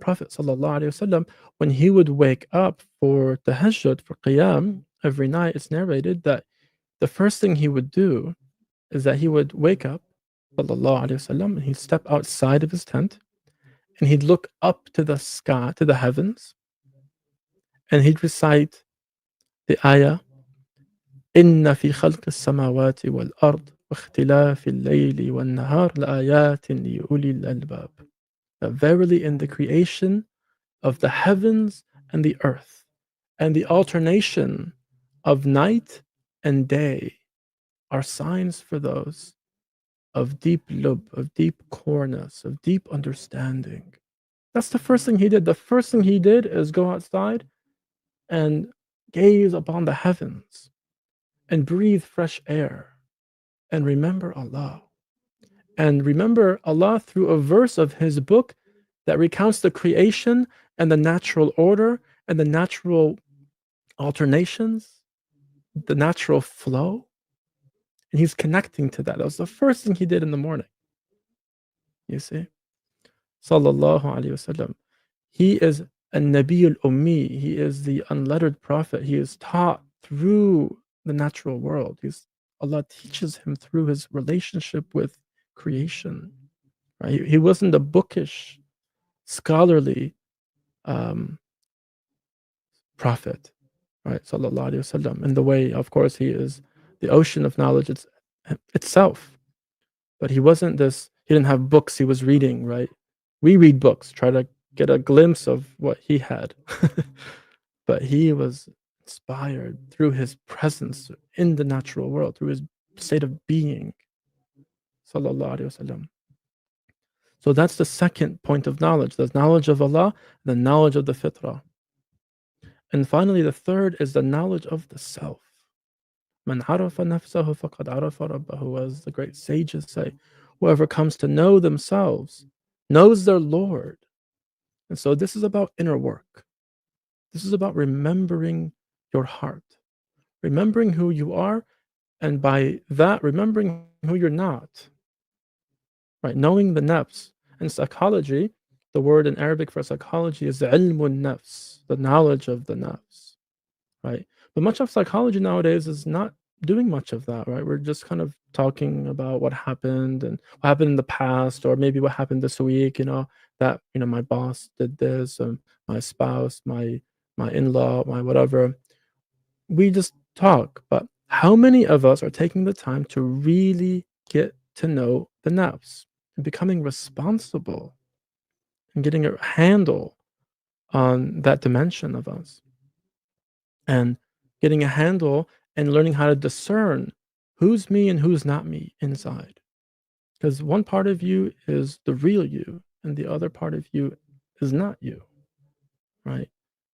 Prophet ﷺ, when he would wake up for tahajjud, for qiyam, every night, it's narrated that the first thing he would do is that he would wake up, ﷺ, and he'd step outside of his tent, and he'd look up to the sky, to the heavens, and he'd recite the ayah, إن في خلق السماوات والأرض واختلاف الليل والنهار لآيات لأولي الألباب. That verily in the creation of the heavens and the earth, and the alternation of night and day, are signs for those of deep lub, of deep coreness, of deep understanding. That's the first thing he did. The first thing he did is go outside and gaze upon the heavens and breathe fresh air and remember Allah. And remember Allah through a verse of his book that recounts the creation and the natural order and the natural alternations, the natural flow. And he's connecting to that. That was the first thing he did in the morning. You see? Sallallahu Alaihi Wasallam. He is a Nabi al-Ummi. He is the unlettered prophet. He is taught through the natural world. Allah teaches him through his relationship with creation. Right? He wasn't a bookish, scholarly prophet, right? Sallallahu Alaihi Wasallam. In the way, of course, he is the ocean of knowledge itself. But he wasn't this, he didn't have books he was reading, right? We read books, try to get a glimpse of what he had. But he was inspired through his presence in the natural world, through his state of being. Sallallahu Alaihi Wasallam. So that's the second point of knowledge. There's knowledge of Allah, the knowledge of the fitrah. And finally, the third is the knowledge of the self. Man arafa nafsahu faqad arafa rabbahu, as the great sages say. Whoever comes to know themselves knows their Lord. And so this is about inner work. This is about remembering your heart, remembering who you are, and by that, remembering who you're not. Right? Knowing the nafs. In psychology, the word in Arabic for psychology is ilmun nafs, the knowledge of the nafs. Right? But much of psychology nowadays is not doing much of that, right? We're just kind of talking about what happened and what happened in the past, or maybe what happened this week, that, my boss did this, my spouse, my in-law, my whatever. We just talk, but how many of us are taking the time to really get to know the nafs and becoming responsible and getting a handle on that dimension of us? And getting a handle and learning how to discern who's me and who's not me inside. Because one part of you is the real you, and the other part of you is not you, right?